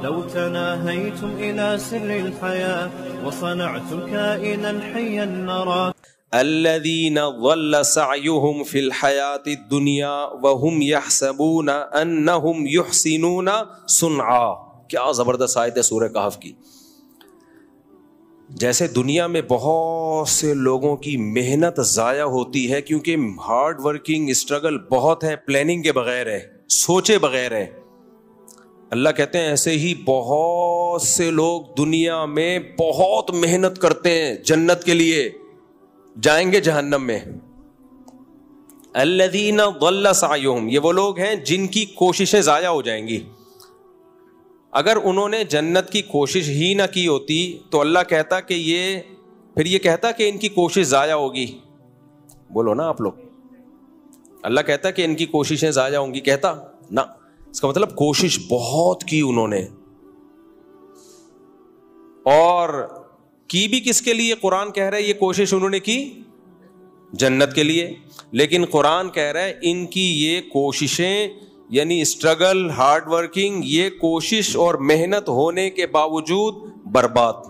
لو تناهيتم إلى سر الحياة وصنعتم كائنا حيا نرى الذين ضل سعيهم في الحياة الدنيا وهم يحسبون أنهم يحسنون صنعا. کیا زبردست آیت ہے سورہ کہف کی. جیسے دنیا میں بہت سے لوگوں کی محنت ضائع ہوتی ہے کیونکہ ہارڈ ورکنگ اسٹرگل بہت ہے, پلاننگ کے بغیر ہے, سوچے بغیر ہے. اللہ کہتے ہیں ایسے ہی بہت سے لوگ دنیا میں بہت محنت کرتے ہیں جنت کے لیے, جائیں گے جہنم میں. الذین ضل سعیہم, یہ وہ لوگ ہیں جن کی کوششیں ضائع ہو جائیں گی. اگر انہوں نے جنت کی کوشش ہی نہ کی ہوتی تو اللہ کہتا کہ یہ کہتا کہ ان کی کوشش ضائع ہوگی. بولو نا آپ لوگ, اللہ کہتا کہ ان کی کوششیں ضائع ہوں گی, کہتا نہ. اس کا مطلب کوشش بہت کی انہوں نے, اور کی بھی کس کے لیے؟ قرآن کہہ رہا ہے یہ کوشش انہوں نے کی جنت کے لیے. لیکن قرآن کہہ رہا ہے ان کی یہ کوششیں یعنی اسٹرگل, ہارڈ ورکنگ, یہ کوشش اور محنت ہونے کے باوجود برباد.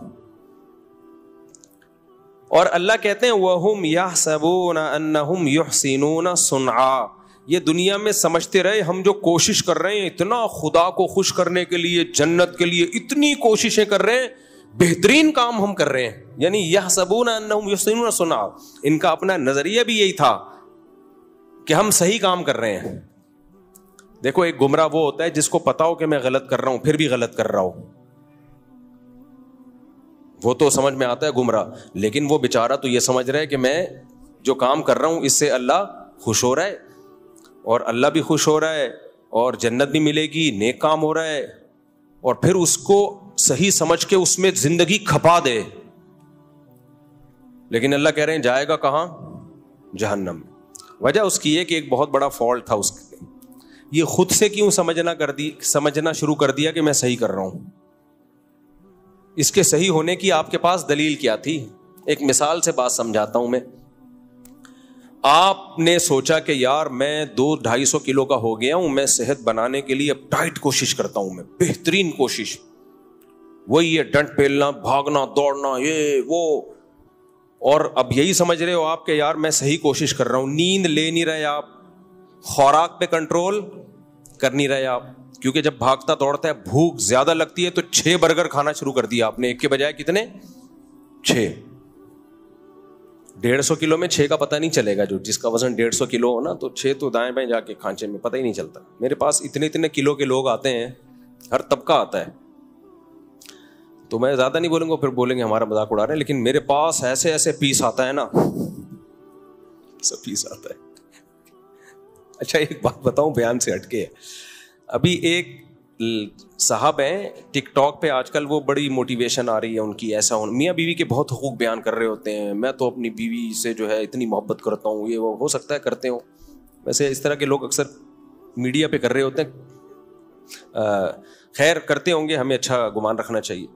اور اللہ کہتے ہیں وَهُمْ يَحْسَبُونَ أَنَّهُمْ يُحْسِنُونَ صُنْعًا. یہ دنیا میں سمجھتے رہے ہم جو کوشش کر رہے ہیں اتنا خدا کو خوش کرنے کے لیے, جنت کے لیے اتنی کوششیں کر رہے ہیں, بہترین کام ہم کر رہے ہیں. یعنی يَحْسَبُونَ أَنَّهُمْ يُحْسِنُونَ صُنْعًا, ان کا اپنا نظریہ بھی یہی تھا کہ ہم صحیح کام کر رہے ہیں. دیکھو ایک گمراہ وہ ہوتا ہے جس کو پتا ہو کہ میں غلط کر رہا ہوں پھر بھی غلط کر رہا ہوں, وہ تو سمجھ میں آتا ہے گمراہ. لیکن وہ بیچارہ تو یہ سمجھ رہا ہے کہ میں جو کام کر رہا ہوں اس سے اللہ خوش ہو رہا ہے, اور اللہ بھی خوش ہو رہا ہے, اور جنت بھی ملے گی, نیک کام ہو رہا ہے, اور پھر اس کو صحیح سمجھ کے اس میں زندگی کھپا دے. لیکن اللہ کہہ رہے ہیں جائے گا کہاں؟ جہنم. وجہ اس کی ہے کہ ایک بہت بڑا فالٹ تھا اس کے, یہ خود سے کیوں سمجھنا شروع کر دیا کہ میں صحیح کر رہا ہوں. اس کے صحیح ہونے کی آپ کے پاس دلیل کیا تھی؟ ایک مثال سے بات سمجھاتا ہوں میں. آپ نے سوچا کہ یار میں 200-250 کلو کا ہو گیا ہوں, میں صحت بنانے کے لیے اب ڈائٹ کوشش کرتا ہوں, میں بہترین کوشش, وہی ہے ڈنٹ پیلنا, بھاگنا, دوڑنا, یہ وہ. اور اب یہی سمجھ رہے ہو آپ کہ یار میں صحیح کوشش کر رہا ہوں. نیند لے نہیں رہے آپ, خوراک پہ کنٹرول کر نہیں رہے آپ, کیونکہ جب بھاگتا دوڑتا ہے بھوک زیادہ لگتی ہے تو 6 برگر کھانا شروع کر دیا آپ نے, ایک کے بجائے کتنے؟ 6. 150 کلو میں 6 کا پتہ نہیں چلے گا. جو جس کا وزن 150 کلو ہو نا تو 6 تو دائیں بائیں جا کے کھانچے میں پتہ ہی نہیں چلتا. میرے پاس اتنے کلو کے لوگ آتے ہیں, ہر طبقہ آتا ہے, تو میں زیادہ نہیں بولوں گا, پھر بولیں گے ہمارا مذاق اڑا رہے ہیں. لیکن میرے پاس ایسے پیس آتا ہے نا, سب پیس آتا ہے. اچھا ایک بات بتاؤں بیان سے ہٹ کے, ابھی ایک صاحب ہیں ٹک ٹاک پہ آج کل, وہ بڑی موٹیویشن آ رہی ہے ان کی, ایسا ہونا, میاں بیوی کے بہت حقوق بیان کر رہے ہوتے ہیں. میں تو اپنی بیوی سے جو ہے اتنی محبت کرتا ہوں, یہ وہ, ہو سکتا ہے کرتے ہوں, ویسے اس طرح کے لوگ اکثر میڈیا پہ کر رہے ہوتے ہیں. خیر کرتے ہوں گے, ہمیں اچھا گمان رکھنا چاہیے.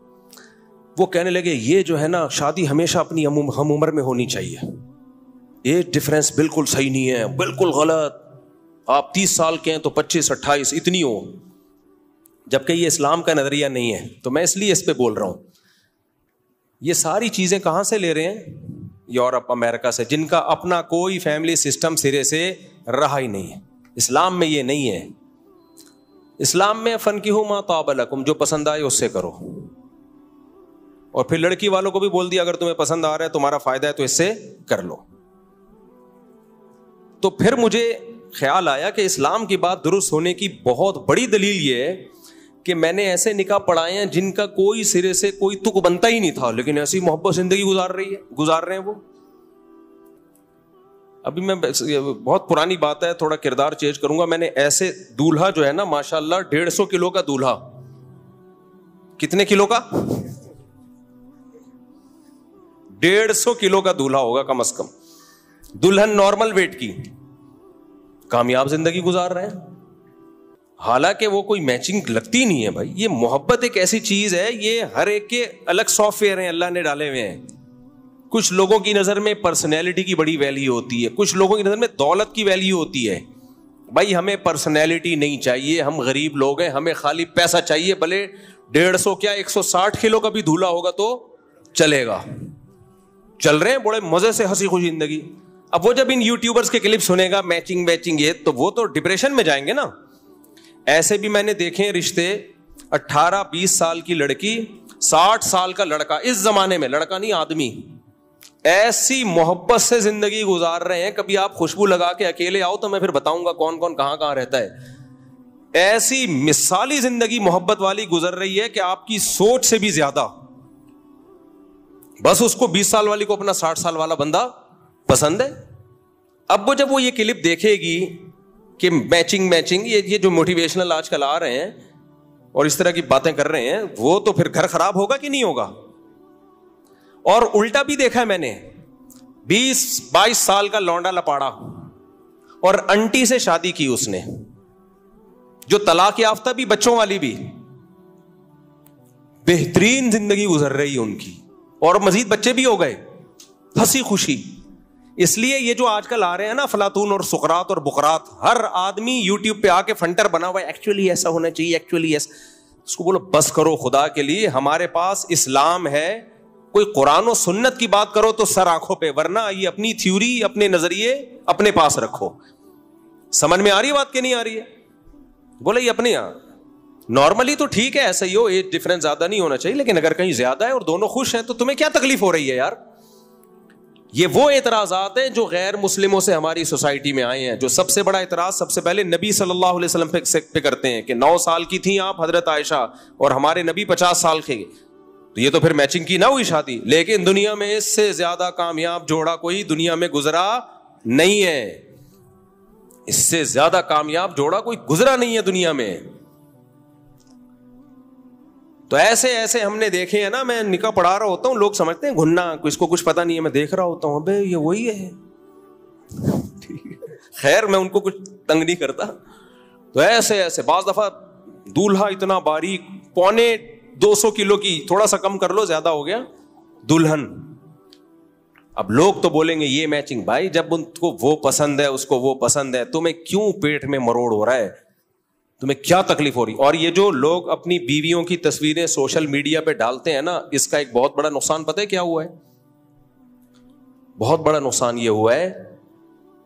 وہ کہنے لگے یہ جو ہے نا شادی ہمیشہ اپنی ہم عمر میں ہونی چاہیے, یہ ڈفرینس بالکل صحیح نہیں ہے, بالکل غلط. آپ 30 سال کے ہیں تو 25-28 اتنی ہو, جبکہ یہ اسلام کا نظریہ نہیں ہے. تو میں اس لیے اس پہ بول رہا ہوں. یہ ساری چیزیں کہاں سے لے رہے ہیں؟ یورپ, امریکہ سے, جن کا اپنا کوئی فیملی سسٹم سرے سے رہا ہی نہیں ہے. اسلام میں یہ نہیں ہے. اسلام میں فنکحوا ما طاب لکم, جو پسند آئے اس سے کرو. اور پھر لڑکی والوں کو بھی بول دیا اگر تمہیں پسند آ رہا ہے, تمہارا فائدہ ہے تو اس سے کر لو. تو پھر مجھے خیال آیا کہ اسلام کی بات درست ہونے کی بہت بڑی دلیل یہ ہے کہ میں نے ایسے نکاح پڑھائے ہیں جن کا کوئی سرے سے کوئی تک بنتا ہی نہیں تھا, لیکن ایسی محبت زندگی گزار رہے ہیں وہ. ابھی میں بہت پرانی بات ہے, تھوڑا کردار چینج کروں گا. میں نے ایسے دولہا جو ہے نا ماشاءاللہ 150 کلو کا دولہا, کتنے کلو کا؟ 150 کلو کا دولہا ہوگا کم از کم, دلہن نارمل ویٹ کی, کامیاب زندگی گزار رہے ہیں. حالانکہ وہ کوئی میچنگ لگتی نہیں ہے بھائی. یہ محبت ایک ایسی چیز ہے, یہ ہر ایک کے الگ سافٹ ویئر ہیں اللہ نے ڈالے ہوئے ہیں. کچھ لوگوں کی نظر میں پرسنالٹی کی بڑی ویلیو ہوتی ہے, کچھ لوگوں کی نظر میں دولت کی ویلیو ہوتی ہے. بھائی ہمیں پرسنالٹی نہیں چاہیے, ہم غریب لوگ ہیں, ہمیں خالی پیسہ چاہیے, بھلے 150 کیا 160 کلو کا بھی دھولا ہوگا تو چلے گا. چل رہے ہیں بڑے مزے سے ہنسی خوشی زندگی. اب وہ جب ان یوٹیوبرز کے کلپ سنے گا میچنگ یہ, تو وہ تو ڈپریشن میں جائیں گے نا. ایسے بھی میں نے دیکھے ہیں رشتے, 18-20 سال کی لڑکی 60 سال کا لڑکا, اس زمانے میں لڑکا نہیں آدمی, ایسی محبت سے زندگی گزار رہے ہیں. کبھی آپ خوشبو لگا کے اکیلے آؤ تو میں پھر بتاؤں گا کون کون کہاں کہاں رہتا ہے. ایسی مثالی زندگی محبت والی گزر رہی ہے کہ آپ کی سوچ سے بھی زیادہ. بس اس کو 20 سال والی کو اپنا 60 سال والا بندہ پسند ہے. اب وہ جب وہ یہ کلپ دیکھے گی کہ میچنگ یہ جو موٹیویشنل آج کل آ رہے ہیں اور اس طرح کی باتیں کر رہے ہیں, وہ تو پھر گھر خراب ہوگا کہ نہیں ہوگا. اور الٹا بھی دیکھا ہے میں نے, 20-22 سال کا لونڈا لپاڑا اور انٹی سے شادی کی اس نے, جو طلاق یافتہ بھی, بچوں والی بھی, بہترین زندگی گزر رہی ہے ان کی, اور مزید بچے بھی ہو گئے, ہنسی خوشی. اس لیے یہ جو آج کل آ رہے ہیں نا افلاطون اور سقراط اور بقراط, ہر آدمی یوٹیوب پہ آ کے فنٹر بنا ہوا ہے, ایکچولی ایسا ہونا چاہیے, ایکچولی ایسا. اس کو بولو بس کرو خدا کے لیے, ہمارے پاس اسلام ہے. کوئی قرآن و سنت کی بات کرو تو سر آنکھوں پہ, ورنہ یہ اپنی تھیوری, اپنے نظریے اپنے پاس رکھو. سمجھ میں آ رہی ہے بات کہ نہیں آ رہی ہے؟ بولے یہ اپنے یہاں نارملی تو ٹھیک ہے, ایسا ہی ہو, ایج ڈفرنس زیادہ نہیں ہونا چاہیے, لیکن اگر کہیں زیادہ ہے اور دونوں خوش ہیں تو تمہیں کیا تکلیف ہو رہی ہے یار؟ یہ وہ اعتراضات ہیں جو غیر مسلموں سے ہماری سوسائٹی میں آئے ہیں. جو سب سے بڑا اعتراض سب سے پہلے نبی صلی اللہ علیہ وسلم پہ کرتے ہیں کہ 9 سال کی تھیں آپ حضرت عائشہ, اور ہمارے نبی 50 سال کے, تو یہ تو پھر میچنگ کی نہ ہوئی شادی. لیکن دنیا میں اس سے زیادہ کامیاب جوڑا کوئی دنیا میں گزرا نہیں ہے, اس سے زیادہ کامیاب جوڑا کوئی گزرا نہیں ہے دنیا میں. تو ایسے ہم نے دیکھے ہیں نا, میں نکاح پڑھا رہا ہوتا ہوں, لوگ سمجھتے ہیں گھننا, اس کو کچھ پتا نہیں ہے, میں دیکھ رہا ہوتا ہوں ابے یہ وہی ہے. خیر میں ان کو کچھ تنگ نہیں کرتا. تو ایسے بعض دفعہ دولہا اتنا باریک, 250 کلو کی, تھوڑا سا کم کر لو زیادہ ہو گیا, دلہن. اب لوگ تو بولیں گے یہ میچنگ. بھائی جب ان کو وہ پسند ہے, اس کو وہ پسند ہے, تمہیں کیوں پیٹ میں مروڑ ہو رہا ہے, تمہیں کیا تکلیف ہو رہی؟ اور یہ جو لوگ اپنی بیویوں کی تصویریں سوشل میڈیا پہ ڈالتے ہیں نا, اس کا ایک بہت بڑا نقصان پتہ ہے کیا ہوا ہے؟ بہت بڑا نقصان یہ ہوا ہے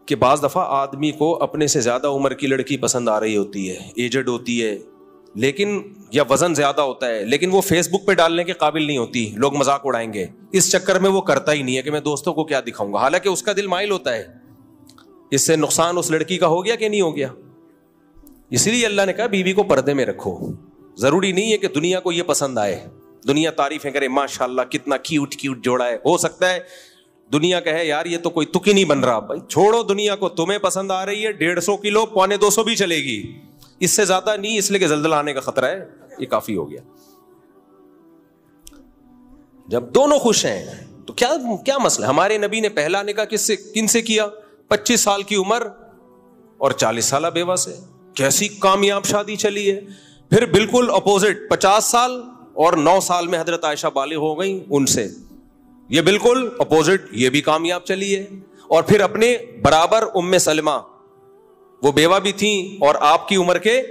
کہ بعض دفعہ آدمی کو اپنے سے زیادہ عمر کی لڑکی پسند آ رہی ہوتی ہے, ایجڈ ہوتی ہے, لیکن یا وزن زیادہ ہوتا ہے, لیکن وہ فیس بک پہ ڈالنے کے قابل نہیں ہوتی, لوگ مذاق اڑائیں گے. اس چکر میں وہ کرتا ہی نہیں ہے کہ میں دوستوں کو کیا دکھاؤں گا, حالانکہ اس کا دل مائل ہوتا ہے. اس سے نقصان اس لڑکی کا ہو گیا کہ نہیں ہو گیا؟ اسی لیے اللہ نے کہا بیوی کو پردے میں رکھو. ضروری نہیں ہے کہ دنیا کو یہ پسند آئے, دنیا تعریفیں کرے ماشاءاللہ کتنا کیوٹ جوڑا ہے. ہو سکتا ہے دنیا کہے یار یہ تو کوئی تک ہی نہیں بن رہا. بھائی چھوڑو دنیا کو, تمہیں پسند آ رہی ہے 150 کلو, 250 بھی چلے گی, اس سے زیادہ نہیں, اس لیے کہ زلزلہ آنے کا خطرہ ہے, یہ کافی ہو گیا. جب دونوں خوش ہیں تو کیا مسئلہ؟ ہمارے نبی نے پہلا نکاح کن سے کیا؟ 25 سال کی عمر اور 40 سالہ بیوہ سے. کیسی کامیاب شادی چلی ہے. پھر بالکل اپوزٹ 50 سال اور 9 سال میں حضرت عائشہ بالغ ہو گئی ان سے, یہ بالکل اپوزٹ, یہ بھی کامیاب چلی ہے. اور پھر اپنے برابر ام سلمہ, وہ بیوہ بھی تھیں اور آپ کی عمر کے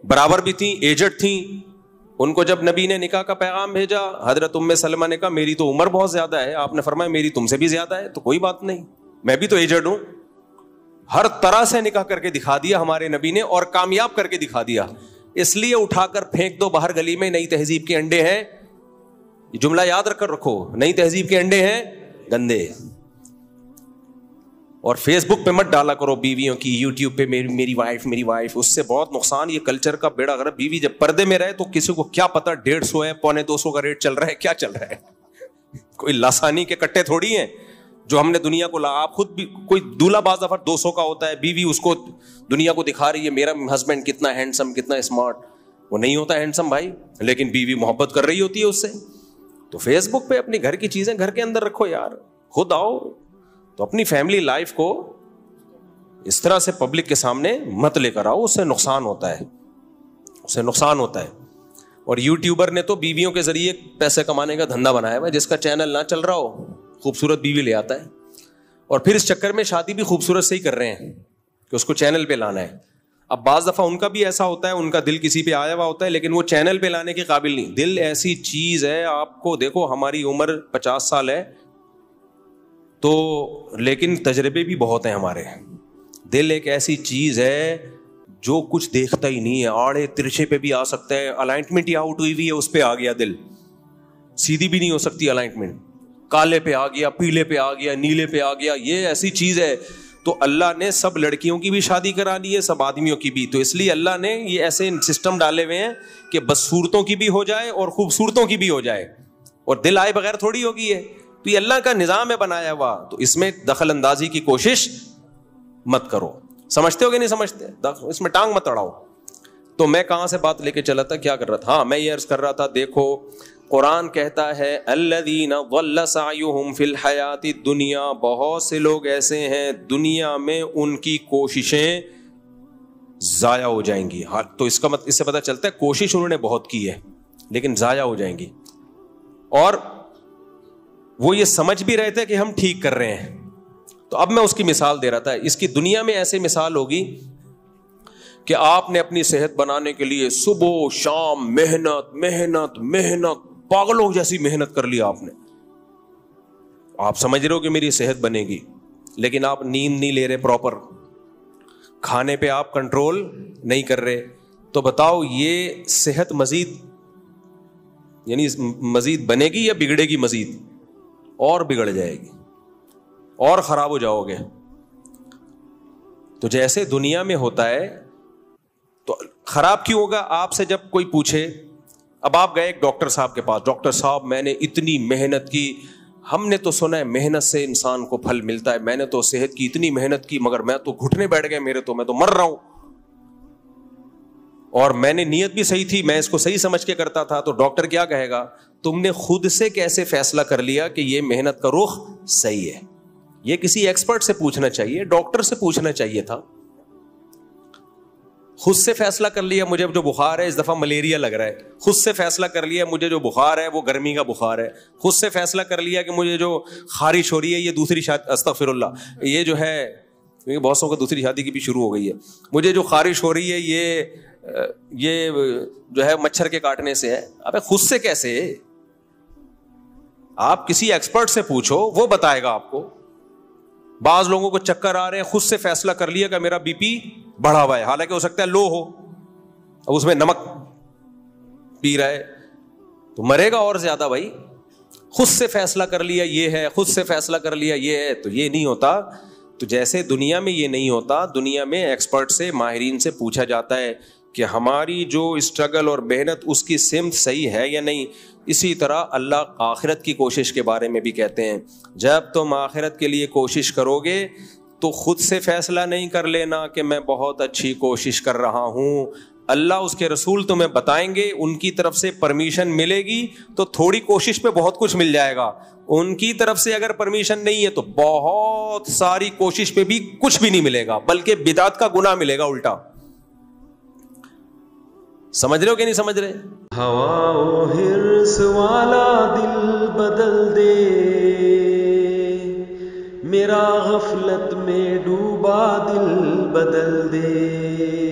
برابر بھی تھیں, ایجڈ تھیں. ان کو جب نبی نے نکاح کا پیغام بھیجا, حضرت ام سلمہ نے کہا میری تو عمر بہت زیادہ ہے. آپ نے فرمایا میری تم سے بھی زیادہ ہے, تو کوئی بات نہیں, میں بھی تو ایجڈ ہوں. ہر طرح سے نکاح کر کے دکھا دیا ہمارے نبی نے, اور کامیاب کر کے دکھا دیا. اس لیے اٹھا کر پھینک دو باہر گلی میں, نئی تہذیب کے انڈے ہیں. یہ جملہ یاد رکھ کر رکھو, نئی تہذیب کے انڈے ہیں گندے. اور فیس بک پہ مت ڈالا کرو بیویوں کی, یوٹیوب پہ میری وائف, اس سے بہت نقصان. یہ کلچر کا بیڑا غرق. بیوی جب پردے میں رہے تو کسی کو کیا پتا 150 ہے, 250 کا ریٹ چل رہا ہے, کیا چل رہا ہے. کوئی لاسانی کے کٹے تھوڑی ہیں جو ہم نے دنیا کو آپ خود بھی, کوئی دولہا بعض دفعہ 200 کا ہوتا ہے, بیوی اس کو دنیا کو دکھا رہی ہے میرا ہسبینڈ کتنا ہینڈسم, کتنا اسمارٹ. وہ نہیں ہوتا ہینڈسم بھائی, لیکن بیوی محبت کر رہی ہوتی ہے اس سے. تو فیس بک پہ اپنی گھر کی چیزیں گھر کے اندر رکھو یار. خود آؤ تو اپنی فیملی لائف کو اس طرح سے پبلک کے سامنے مت لے کر آؤ, اس سے نقصان ہوتا ہے. اور یوٹیوبر نے تو بیویوں کے ذریعے پیسے کمانے کا دھندا بنایا ہے. جس کا چینل نہ چل رہا ہو خوبصورت بیوی لے آتا ہے, اور پھر اس چکر میں شادی بھی خوبصورت سے ہی کر رہے ہیں کہ اس کو چینل پہ لانا ہے. اب بعض دفعہ ان کا بھی ایسا ہوتا ہے, ان کا دل کسی پہ آیا ہوا ہوتا ہے لیکن وہ چینل پہ لانے کے قابل نہیں. دل ایسی چیز ہے, آپ کو دیکھو ہماری عمر 50 سال ہے تو لیکن تجربے بھی بہت ہیں ہمارے. دل ایک ایسی چیز ہے جو کچھ دیکھتا ہی نہیں ہے, آڑے ترچھے پہ بھی آ سکتا ہے, الائنمنٹ ہی آؤٹ ہوئی ہوئی ہے اس پہ آ گیا دل, سیدھی بھی نہیں ہو سکتی الائنمنٹ, کالے پہ آ گیا, پیلے پہ آ گیا, نیلے پہ آ گیا, یہ ایسی چیز ہے. تو اللہ نے سب لڑکیوں کی بھی شادی کرا دی ہے, سب آدمیوں کی بھی, تو اس لیے اللہ نے یہ ایسے سسٹم ڈالے ہوئے ہیں کہ بدصورتوں کی بھی ہو جائے اور خوبصورتوں کی بھی ہو جائے, اور دل آئے بغیر تھوڑی ہوگی ہے. تو یہ اللہ کا نظام ہے بنایا ہوا, تو اس میں دخل اندازی کی کوشش مت کرو. سمجھتے ہو کہ نہیں سمجھتے؟ اس میں ٹانگ مت اڑاؤ. تو میں کہاں سے بات لے کے چلا تھا, کیا کر رہا تھا؟ ہاں میں یہ عرض کر رہا تھا, دیکھو قرآن کہتا ہے الذین ضل سعیہم فی الحیات الدنیا, بہت سے لوگ ایسے ہیں دنیا میں ان کی کوششیں ضائع ہو جائیں گی. تو اس کا مطلب اس سے پتہ چلتا ہے کوشش انہوں نے بہت کی ہے لیکن ضائع ہو جائیں گی, اور وہ یہ سمجھ بھی رہے تھے کہ ہم ٹھیک کر رہے ہیں. تو اب میں اس کی مثال دے رہا تھا. اس کی دنیا میں ایسے مثال ہوگی کہ آپ نے اپنی صحت بنانے کے لیے صبح شام محنت محنت محنت, پاگلوں جیسی محنت کر لی آپ نے, آپ سمجھ رہے ہو کہ میری صحت بنے گی, لیکن آپ نیند نہیں لے رہے پراپر, کھانے پہ آپ کنٹرول نہیں کر رہے. تو بتاؤ یہ صحت مزید یعنی مزید بنے گی یا بگڑے گی؟ مزید اور بگڑ جائے گی اور خراب ہو جاؤ گے. تو جیسے دنیا میں ہوتا ہے تو خراب کیوں ہوگا؟ آپ سے جب کوئی پوچھے, اب آپ گئے ایک ڈاکٹر صاحب کے پاس, ڈاکٹر صاحب میں نے اتنی محنت کی, ہم نے تو سنا ہے محنت سے انسان کو پھل ملتا ہے, میں نے تو صحت کی اتنی محنت کی مگر میں تو گھٹنے بیٹھ گئے میرے, تو میں تو مر رہا ہوں, اور میں نے نیت بھی صحیح تھی, میں اس کو صحیح سمجھ کے کرتا تھا. تو ڈاکٹر کیا کہے گا, تم نے خود سے کیسے فیصلہ کر لیا کہ یہ محنت کا رخ صحیح ہے؟ یہ کسی ایکسپرٹ سے پوچھنا چاہیے, ڈاکٹر سے پوچھنا چاہیے تھا. خود سے فیصلہ کر لیا مجھے جو بخار ہے اس دفعہ ملیریا لگ رہا ہے, خود سے فیصلہ کر لیا مجھے جو بخار ہے وہ گرمی کا بخار ہے, خود سے فیصلہ کر لیا کہ مجھے جو خارش ہو رہی ہے یہ دوسری شادی, استغفر اللہ, یہ جو ہے کیونکہ بہت سو کو دوسری شادی کی بھی شروع ہو گئی ہے, مجھے جو خارش ہو رہی ہے یہ جو ہے مچھر کے کاٹنے سے ہے. ابے خود سے کیسے؟ آپ کسی ایکسپرٹ سے پوچھو, وہ بتائے گا آپ کو. بعض لوگوں کو چکر آ رہے ہیں, خود سے فیصلہ کر لیا کہ میرا بی پی بڑھا ہوا ہے, حالانکہ ہو سکتا ہے لو ہو, اب اس میں نمک پی رہا ہے تو مرے گا اور زیادہ. بھائی خود سے فیصلہ کر لیا یہ ہے, خود سے فیصلہ کر لیا یہ ہے, تو یہ نہیں ہوتا. تو جیسے دنیا میں یہ نہیں ہوتا, دنیا میں ایکسپرٹ سے, ماہرین سے پوچھا جاتا ہے کہ ہماری جو اسٹرگل اور محنت اس کی سمت صحیح ہے یا نہیں. اسی طرح اللہ آخرت کی کوشش کے بارے میں بھی کہتے ہیں, جب تم آخرت کے لیے کوشش کرو گے تو خود سے فیصلہ نہیں کر لینا کہ میں بہت اچھی کوشش کر رہا ہوں. اللہ اس کے رسول تمہیں بتائیں گے, ان کی طرف سے پرمیشن ملے گی تو تھوڑی کوشش پہ بہت کچھ مل جائے گا, ان کی طرف سے اگر پرمیشن نہیں ہے تو بہت ساری کوشش پہ بھی کچھ بھی نہیں ملے گا, بلکہ بدعت کا گناہ ملے گا الٹا. سمجھ رہے ہو کہ نہیں سمجھ رہے؟ ہوا و حرص والا دل بدل دے, میرا غفلت میں ڈوبا دل بدل دے.